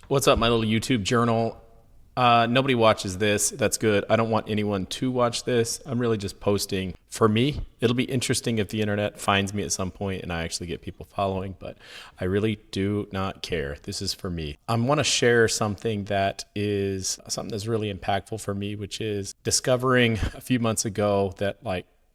What's up, my little YouTube journal? Nobody watches this. That's good. I don't want anyone to watch this. I'm really just posting for me. It'll be interesting if the internet finds me at some point and I actually get people following, but I really do not care. This is for me. I want to share something that's really impactful for me, which is discovering a few months ago that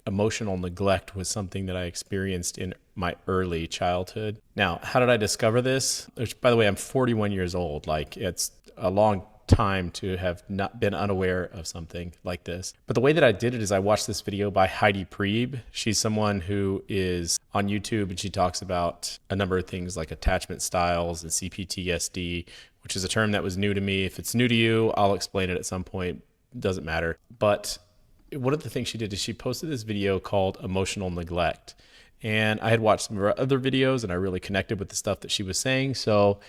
emotional neglect was something that I experienced in my early childhood. Now, how did I discover this? Which, by the way, I'm 41 years old. It's a long time to have not been unaware of something like this. But the way that I did it is I watched this video by Heidi Priebe. She's someone who is on YouTube and she talks about a number of things like attachment styles and C-PTSD, which is a term that was new to me. If it's new to you, I'll explain it at some point. It doesn't matter. But one of the things she did is she posted this video called Emotional Neglect. And I had watched some of her other videos and I really connected with the stuff that she was saying. So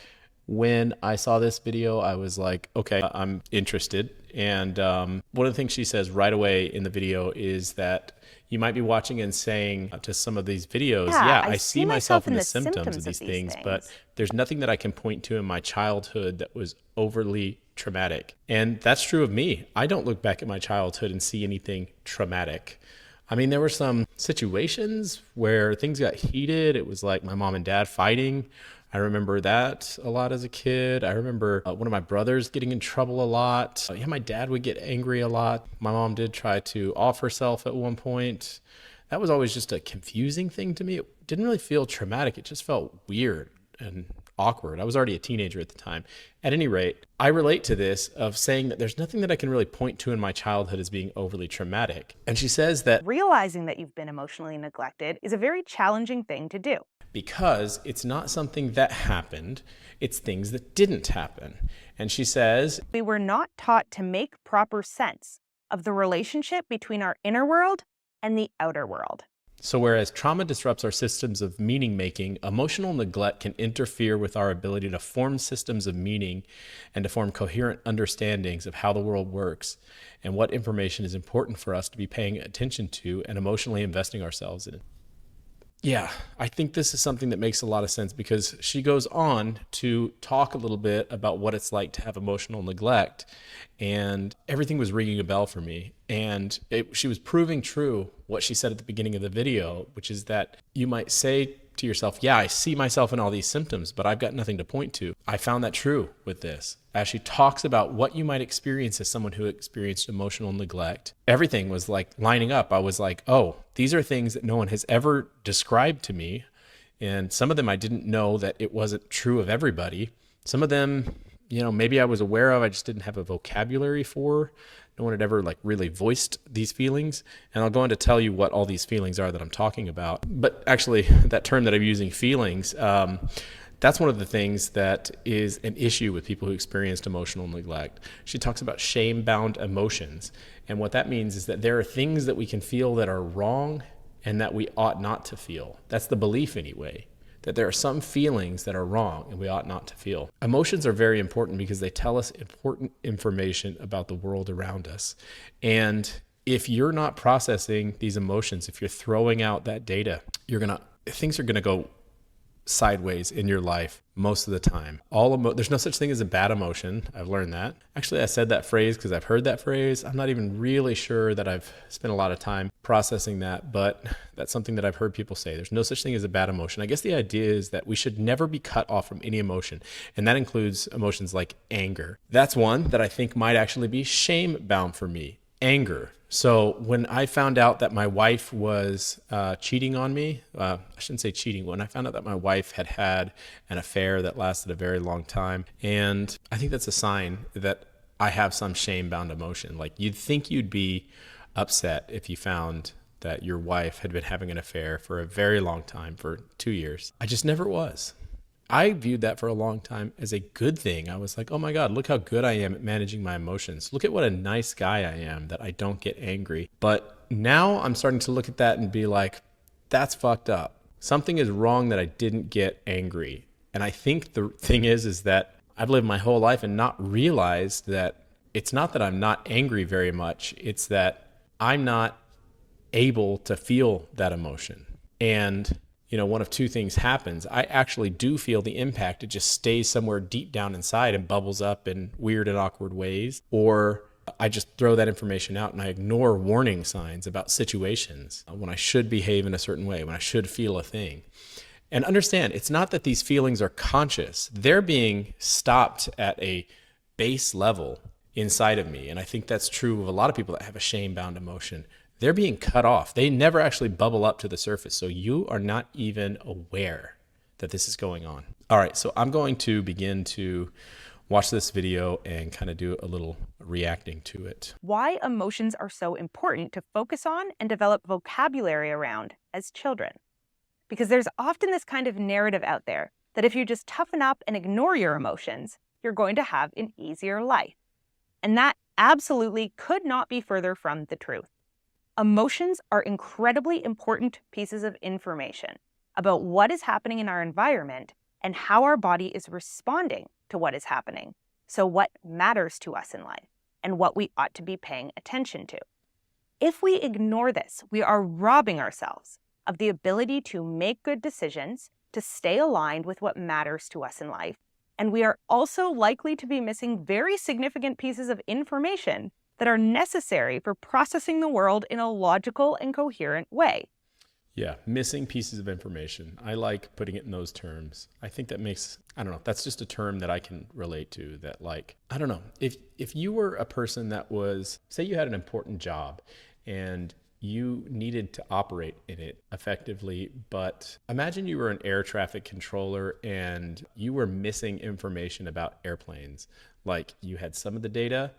when I saw this video, I was like, okay, I'm interested. And one of the things she says right away in the video is that you might be watching and saying to some of these videos, yeah, I see myself in the symptoms of these things, but there's nothing that I can point to in my childhood that was overly traumatic. And that's true of me. I don't look back at my childhood and see anything traumatic. I mean, there were some situations where things got heated. It was like my mom and dad fighting. I remember that a lot as a kid. I remember one of my brothers getting in trouble a lot. My dad would get angry a lot. My mom did try to off herself at one point. That was always just a confusing thing to me. It didn't really feel traumatic. It just felt weird and awkward. I was already a teenager at the time. At any rate, I relate to this of saying that there's nothing that I can really point to in my childhood as being overly traumatic. And she says that realizing that you've been emotionally neglected is a very challenging thing to do. Because it's not something that happened, it's things that didn't happen. And she says, we were not taught to make proper sense of the relationship between our inner world and the outer world. So whereas trauma disrupts our systems of meaning making, emotional neglect can interfere with our ability to form systems of meaning and to form coherent understandings of how the world works and what information is important for us to be paying attention to and emotionally investing ourselves in. Yeah, I think this is something that makes a lot of sense because she goes on to talk a little bit about what it's like to have emotional neglect, and everything was ringing a bell for me. And she was proving true what she said at the beginning of the video, which is that you might say to yourself, yeah, I see myself in all these symptoms, but I've got nothing to point to. I found that true with this. As she talks about what you might experience as someone who experienced emotional neglect, everything was like lining up. I was like, oh, these are things that no one has ever described to me. And some of them I didn't know that it wasn't true of everybody. Some of them, maybe I was aware of, I just didn't have a vocabulary for. No one had ever really voiced these feelings. And I'll go on to tell you what all these feelings are that I'm talking about. But actually, that term that I'm using, feelings, that's one of the things that is an issue with people who experienced emotional neglect. She talks about shame-bound emotions. And what that means is that there are things that we can feel that are wrong and that we ought not to feel. That's the belief anyway, that there are some feelings that are wrong and we ought not to feel. Emotions are very important because they tell us important information about the world around us. And if you're not processing these emotions, if you're throwing out that data, things are gonna go sideways in your life most of the time. There's no such thing as a bad emotion. I've learned that. Actually, I said that phrase because I've heard that phrase. I'm not even really sure that I've spent a lot of time processing that, but that's something that I've heard people say. There's no such thing as a bad emotion. I guess the idea is that we should never be cut off from any emotion, and that includes emotions like anger. That's one that I think might actually be shame-bound for me. Anger. So when I found out that my wife was cheating on me, I shouldn't say cheating, when I found out that my wife had had an affair that lasted a very long time, and I think that's a sign that I have some shame-bound emotion. You'd think you'd be upset if you found that your wife had been having an affair for a very long time, for 2 years. I just never was. I viewed that for a long time as a good thing. I was like, oh my God, look how good I am at managing my emotions. Look at what a nice guy I am that I don't get angry. But now I'm starting to look at that and be like, that's fucked up. Something is wrong that I didn't get angry. And I think the thing is that I've lived my whole life and not realized that it's not that I'm not angry very much. It's that I'm not able to feel that emotion. And one of two things happens. I actually do feel the impact. It just stays somewhere deep down inside and bubbles up in weird and awkward ways. Or I just throw that information out and I ignore warning signs about situations when I should behave in a certain way, when I should feel a thing. And understand, it's not that these feelings are conscious. They're being stopped at a base level inside of me. And I think that's true of a lot of people that have a shame-bound emotion. They're being cut off. They never actually bubble up to the surface. So you are not even aware that this is going on. All right, so I'm going to begin to watch this video and kind of do a little reacting to it. Why emotions are so important to focus on and develop vocabulary around as children. Because there's often this kind of narrative out there that if you just toughen up and ignore your emotions, you're going to have an easier life. And that absolutely could not be further from the truth. Emotions are incredibly important pieces of information about what is happening in our environment and how our body is responding to what is happening. So what matters to us in life and what we ought to be paying attention to. If we ignore this, we are robbing ourselves of the ability to make good decisions, to stay aligned with what matters to us in life. And we are also likely to be missing very significant pieces of information that are necessary for processing the world in a logical and coherent way. Yeah, missing pieces of information. I like putting it in those terms. I think that makes, I don't know, that's just a term that I can relate to that, like, I don't know, if you were a person that was, say you had an important job and you needed to operate in it effectively, but imagine you were an air traffic controller and you were missing information about airplanes. Like you had some of the data,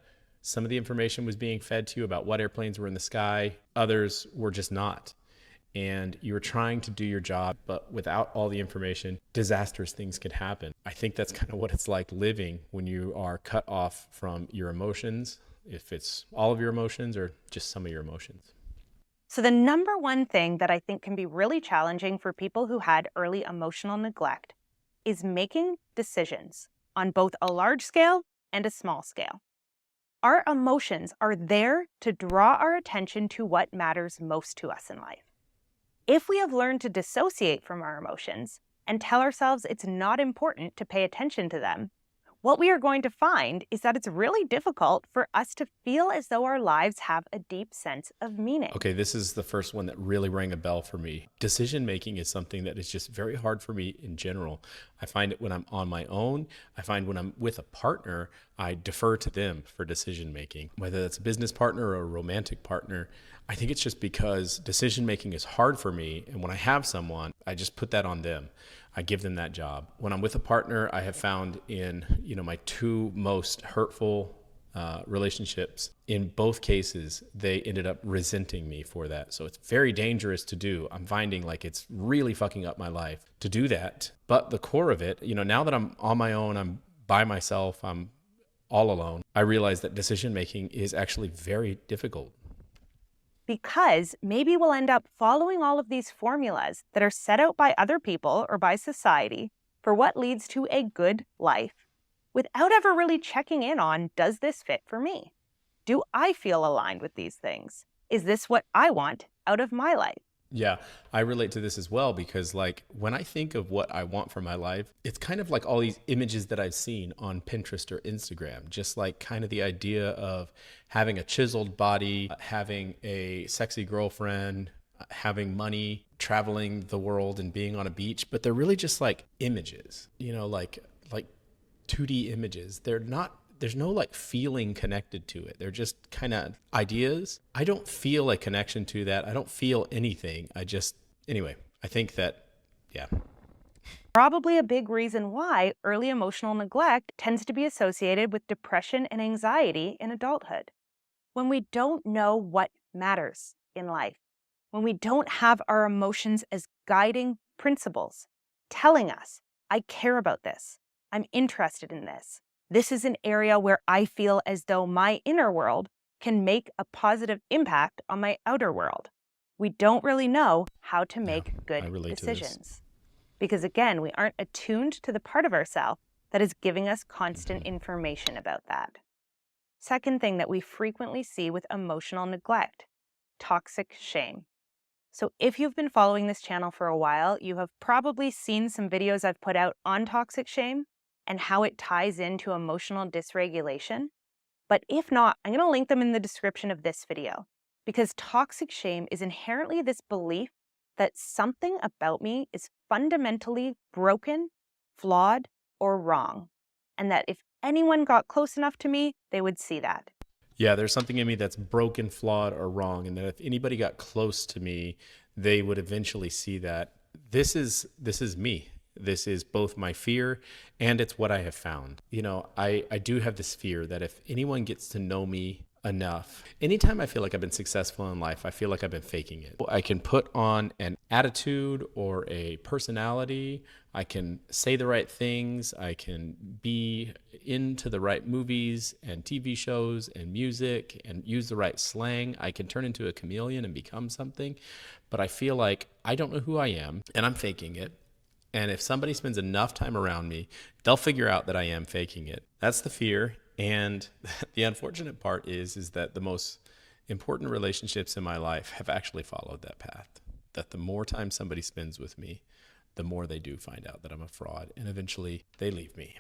some of the information was being fed to you about what airplanes were in the sky, others were just not. And you were trying to do your job, but without all the information, disastrous things could happen. I think that's kind of what it's like living when you are cut off from your emotions, if it's all of your emotions or just some of your emotions. So the number one thing that I think can be really challenging for people who had early emotional neglect is making decisions on both a large scale and a small scale. Our emotions are there to draw our attention to what matters most to us in life. If we have learned to dissociate from our emotions and tell ourselves it's not important to pay attention to them, what we are going to find is that it's really difficult for us to feel as though our lives have a deep sense of meaning. Okay, this is the first one that really rang a bell for me. Decision making is something that is just very hard for me in general. I find it when I'm on my own. I find when I'm with a partner, I defer to them for decision making, whether that's a business partner or a romantic partner. I think it's just because decision making is hard for me. And when I have someone, I just put that on them. I give them that job. When I'm with a partner, I have found in my two most hurtful relationships, in both cases, they ended up resenting me for that. So it's very dangerous to do. I'm finding like it's really fucking up my life to do that. But the core of it, now that I'm on my own, I'm by myself, I'm all alone, I realize that decision making is actually very difficult. Because maybe we'll end up following all of these formulas that are set out by other people or by society for what leads to a good life without ever really checking in on, does this fit for me? Do I feel aligned with these things? Is this what I want out of my life? Yeah, I relate to this as well because like when I think of what I want for my life, it's kind of like all these images that I've seen on Pinterest or Instagram, just like kind of the idea of having a chiseled body, having a sexy girlfriend, having money, traveling the world and being on a beach, but they're really just like images, like 2D images. There's no like feeling connected to it. They're just kind of ideas. I don't feel a connection to that. I don't feel anything. Anyway, I think that, yeah. Probably a big reason why early emotional neglect tends to be associated with depression and anxiety in adulthood. When we don't know what matters in life, when we don't have our emotions as guiding principles, telling us, I care about this, I'm interested in this. This is an area where I feel as though my inner world can make a positive impact on my outer world. We don't really know how to make good decisions. Because again, we aren't attuned to the part of ourselves that is giving us constant information about that. Second thing that we frequently see with emotional neglect, toxic shame. So, if you've been following this channel for a while, you have probably seen some videos I've put out on toxic shame and how it ties into emotional dysregulation. But if not, I'm going to link them in the description of this video because toxic shame is inherently this belief that something about me is fundamentally broken, flawed, or wrong, and that if anyone got close enough to me, they would see that. Yeah, there's something in me that's broken, flawed, or wrong, and that if anybody got close to me, they would eventually see that. This is me. This is both my fear and it's what I have found. I do have this fear that if anyone gets to know me enough, anytime I feel like I've been successful in life, I feel like I've been faking it. I can put on an attitude or a personality. I can say the right things. I can be into the right movies and TV shows and music and use the right slang. I can turn into a chameleon and become something. But I feel like I don't know who I am and I'm faking it. And if somebody spends enough time around me, they'll figure out that I am faking it. That's the fear. And the unfortunate part is that the most important relationships in my life have actually followed that path. That the more time somebody spends with me, the more they do find out that I'm a fraud, and eventually they leave me.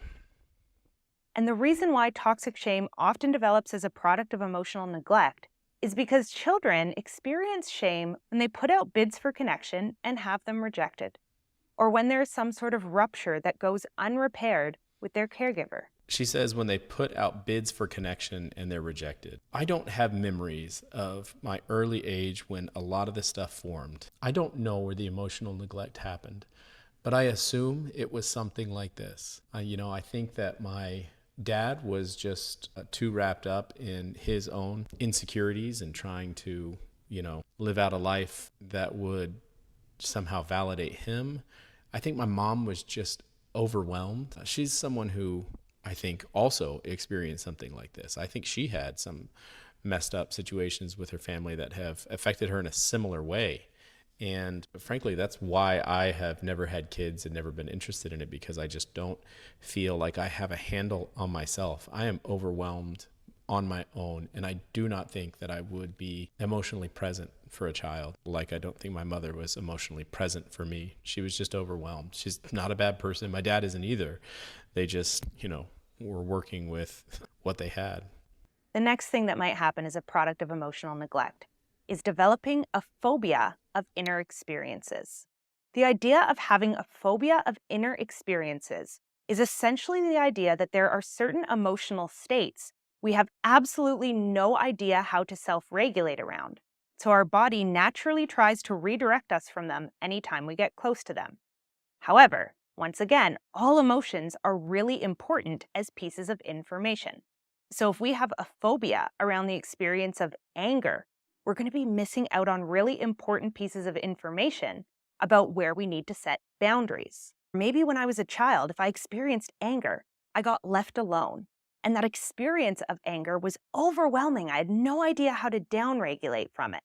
And the reason why toxic shame often develops as a product of emotional neglect is because children experience shame when they put out bids for connection and have them rejected, or when there is some sort of rupture that goes unrepaired with their caregiver. She says when they put out bids for connection and they're rejected. I don't have memories of my early age when a lot of this stuff formed. I don't know where the emotional neglect happened, but I assume it was something like this. I think that my dad was just too wrapped up in his own insecurities and trying to, live out a life that would somehow validate him. I think my mom was just overwhelmed. She's someone who I think also experienced something like this. I think she had some messed up situations with her family that have affected her in a similar way. And frankly, that's why I have never had kids and never been interested in it, because I just don't feel like I have a handle on myself. I am overwhelmed on my own, and I do not think that I would be emotionally present for a child. Like I don't think my mother was emotionally present for me. She was just overwhelmed. She's not a bad person. My dad isn't either. They just, were working with what they had. The next thing that might happen as a product of emotional neglect is developing a phobia of inner experiences. The idea of having a phobia of inner experiences is essentially the idea that there are certain emotional states we have absolutely no idea how to self-regulate around. So our body naturally tries to redirect us from them anytime we get close to them. However, once again, all emotions are really important as pieces of information. So if we have a phobia around the experience of anger, we're going to be missing out on really important pieces of information about where we need to set boundaries. Maybe when I was a child, if I experienced anger, I got left alone. And that experience of anger was overwhelming. I had no idea how to downregulate from it.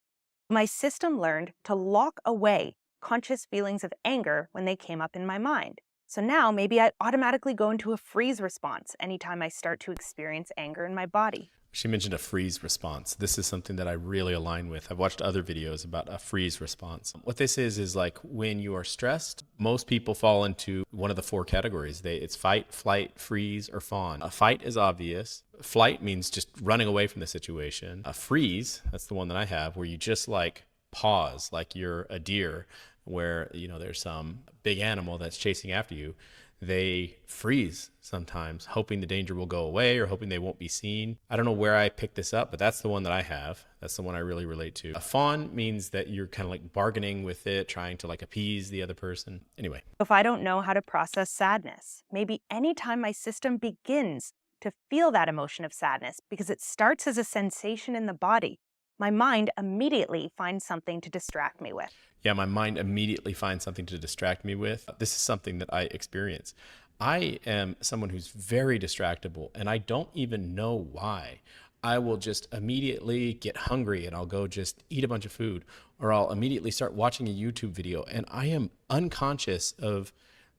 My system learned to lock away conscious feelings of anger when they came up in my mind. So now maybe I automatically go into a freeze response anytime I start to experience anger in my body. She mentioned a freeze response. This is something that I really align with. I've watched other videos about a freeze response. What this is like when you are stressed, most people fall into one of the four categories. It's fight, flight, freeze, or fawn. A fight is obvious. Flight means just running away from the situation. A freeze, that's the one that I have, where you just like pause, like you're a deer, where there's some big animal that's chasing after you. They freeze sometimes, hoping the danger will go away or hoping they won't be seen. I don't know where I picked this up, but that's the one that I have. That's the one I really relate to. A fawn means that you're kind of like bargaining with it, trying to like appease the other person. Anyway. If I don't know how to process sadness, maybe anytime my system begins to feel that emotion of sadness, because it starts as a sensation in the body, my mind immediately finds something to distract me with. Yeah, my mind immediately finds something to distract me with. This is something that I experience. I am someone who's very distractible, and I don't even know why. I will just immediately get hungry and I'll go just eat a bunch of food, or I'll immediately start watching a YouTube video, and I am unconscious of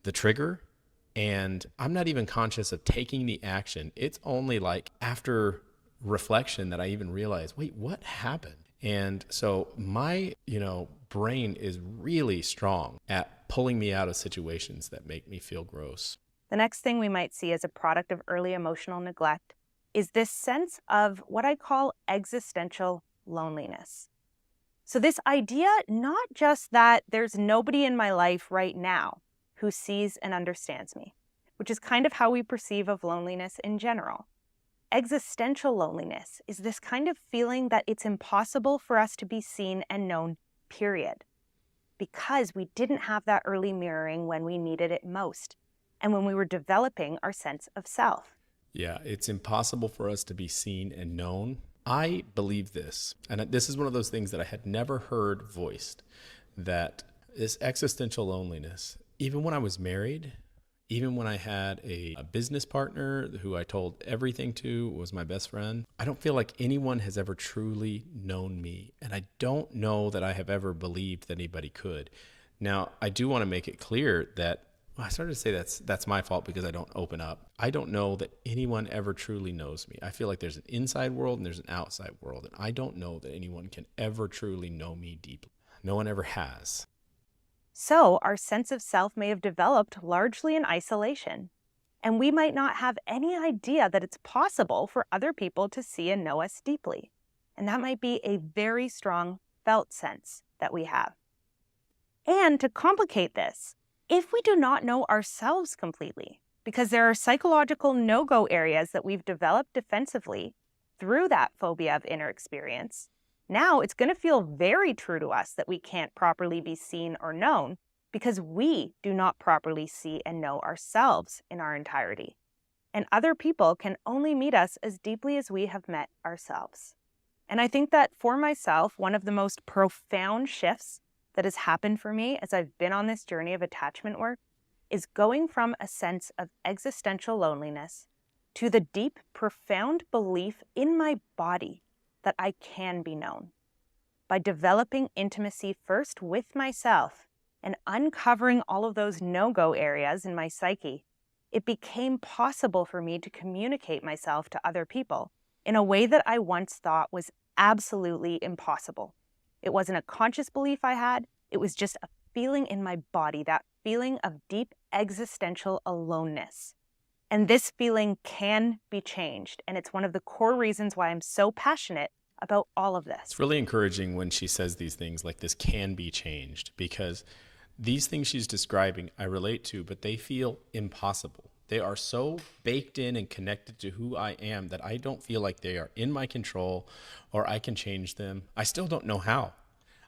the trigger, and I'm not even conscious of taking the action. It's only like after reflection that I even realize, wait, what happened? And so my, brain is really strong at pulling me out of situations that make me feel gross. The next thing we might see as a product of early emotional neglect is this sense of what I call existential loneliness. So this idea, not just that there's nobody in my life right now who sees and understands me, which is kind of how we perceive of loneliness in general. Existential loneliness is this kind of feeling that it's impossible for us to be seen and known, period, because we didn't have that early mirroring when we needed it most and when we were developing our sense of self. Yeah, it's impossible for us to be seen and known. I believe this, and this is one of those things that I had never heard voiced, that this existential loneliness, even when I was married, even when I had a business partner who I told everything to, was my best friend, I don't feel like anyone has ever truly known me. And I don't know that I have ever believed that anybody could. Now, I do want to make it clear that I started to say that's my fault because I don't open up. I don't know that anyone ever truly knows me. I feel like there's an inside world and there's an outside world. And I don't know that anyone can ever truly know me deeply. No one ever has. So our sense of self may have developed largely in isolation, and we might not have any idea that it's possible for other people to see and know us deeply. And that might be a very strong felt sense that we have. And to complicate this, if we do not know ourselves completely, because there are psychological no-go areas that we've developed defensively through that phobia of inner experience, now it's going to feel very true to us that we can't properly be seen or known because we do not properly see and know ourselves in our entirety. And other people can only meet us as deeply as we have met ourselves. And I think that for myself, one of the most profound shifts that has happened for me as I've been on this journey of attachment work is going from a sense of existential loneliness to the deep, profound belief in my body that I can be known. By developing intimacy first with myself and uncovering all of those no-go areas in my psyche, it became possible for me to communicate myself to other people in a way that I once thought was absolutely impossible. It wasn't a conscious belief I had, it was just a feeling in my body, that feeling of deep existential aloneness. And this feeling can be changed. And it's one of the core reasons why I'm so passionate about all of this. It's really encouraging when she says these things like this can be changed, because these things she's describing I relate to, but they feel impossible. They are so baked in and connected to who I am that I don't feel like they are in my control or I can change them. I still don't know how.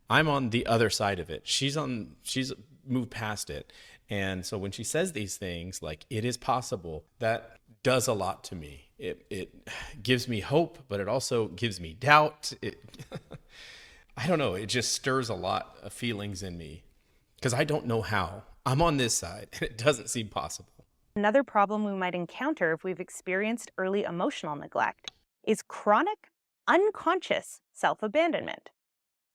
I'm on the other side of it. She's moved past it. And so when she says these things like it is possible, that does a lot to me. It gives me hope, but it also gives me doubt. I don't know. It just stirs a lot of feelings in me because I don't know how. I'm on this side and it doesn't seem possible. Another problem we might encounter if we've experienced early emotional neglect is chronic, unconscious self-abandonment.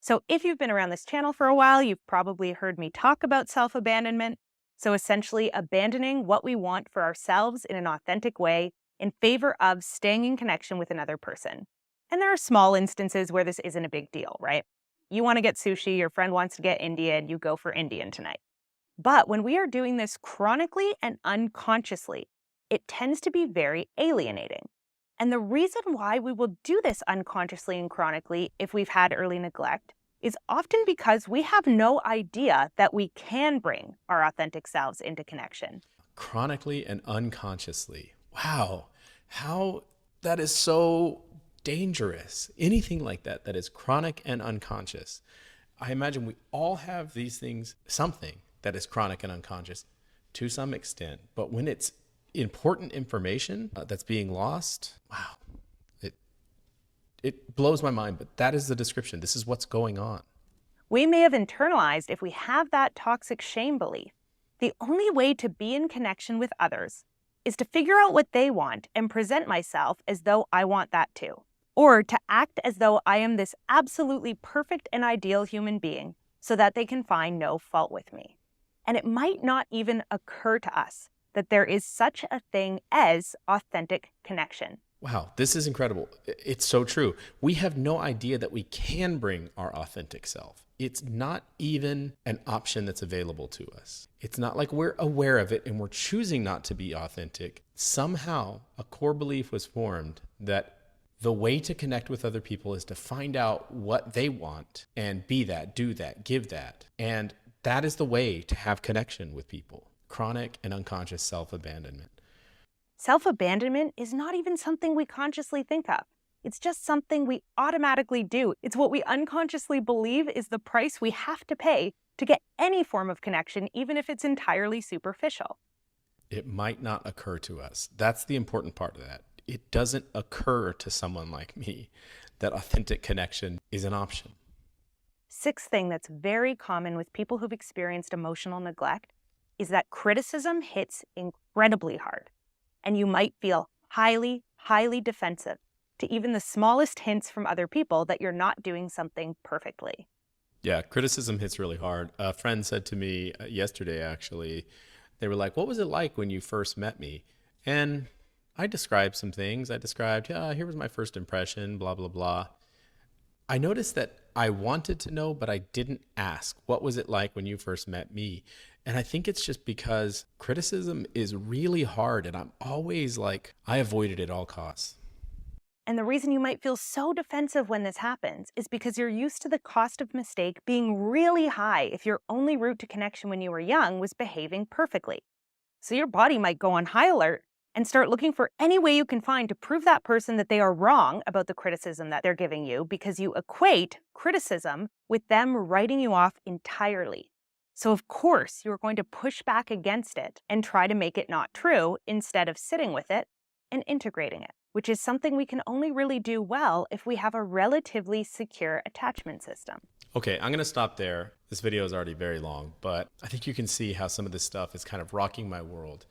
So if you've been around this channel for a while, you've probably heard me talk about self-abandonment. So essentially abandoning what we want for ourselves in an authentic way in favor of staying in connection with another person. And there are small instances where this isn't a big deal, right? You want to get sushi, your friend wants to get Indian, you go for Indian tonight. But when we are doing this chronically and unconsciously, it tends to be very alienating. And the reason why we will do this unconsciously and chronically if we've had early neglect is often because we have no idea that we can bring our authentic selves into connection. Chronically and unconsciously. Wow. How that is so dangerous. Anything like that is chronic and unconscious. I imagine we all have these things, something that is chronic and unconscious to some extent. But when it's important information that's being lost, wow, it blows my mind. But that is the description. This is what's going on. We may have internalized if we have that toxic shame belief. The only way to be in connection with others is to figure out what they want and present myself as though I want that too. Or to act as though I am this absolutely perfect and ideal human being so that they can find no fault with me. And it might not even occur to us that there is such a thing as authentic connection. Wow, this is incredible. It's so true. We have no idea that we can bring our authentic self. It's not even an option that's available to us. It's not like we're aware of it and we're choosing not to be authentic. Somehow, a core belief was formed that the way to connect with other people is to find out what they want and be that, do that, give that. And that is the way to have connection with people. Chronic and unconscious self-abandonment. Self-abandonment is not even something we consciously think of. It's just something we automatically do. It's what we unconsciously believe is the price we have to pay to get any form of connection, even if it's entirely superficial. It might not occur to us. That's the important part of that. It doesn't occur to someone like me that authentic connection is an option. Sixth thing that's very common with people who've experienced emotional neglect is that criticism hits incredibly hard. And you might feel highly, highly defensive to even the smallest hints from other people that you're not doing something perfectly. Yeah, criticism hits really hard. A friend said to me yesterday, actually, they were like, "What was it like when you first met me?" And I described some things. I described, yeah, here was my first impression, blah, blah, blah. I noticed that I wanted to know, but I didn't ask, what was it like when you first met me? And I think it's just because criticism is really hard and I'm always like, I avoid it at all costs. And the reason you might feel so defensive when this happens is because you're used to the cost of mistake being really high if your only route to connection when you were young was behaving perfectly. So your body might go on high alert and start looking for any way you can find to prove that person that they are wrong about the criticism that they're giving you, because you equate criticism with them writing you off entirely. So of course, you're going to push back against it and try to make it not true instead of sitting with it and integrating it, which is something we can only really do well if we have a relatively secure attachment system. Okay, I'm going to stop there. This video is already very long, but I think you can see how some of this stuff is kind of rocking my world.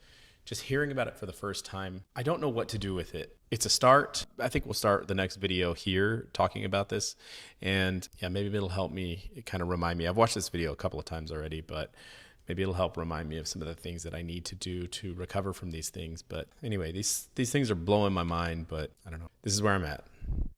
Just hearing about it for the first time, I don't know what to do with it. It's a start. I think we'll start the next video here talking about this. And yeah, maybe it'll help me kind of remind me. I've watched this video a couple of times already, but maybe it'll help remind me of some of the things that I need to do to recover from these things. But anyway, these things are blowing my mind, but I don't know. This is where I'm at.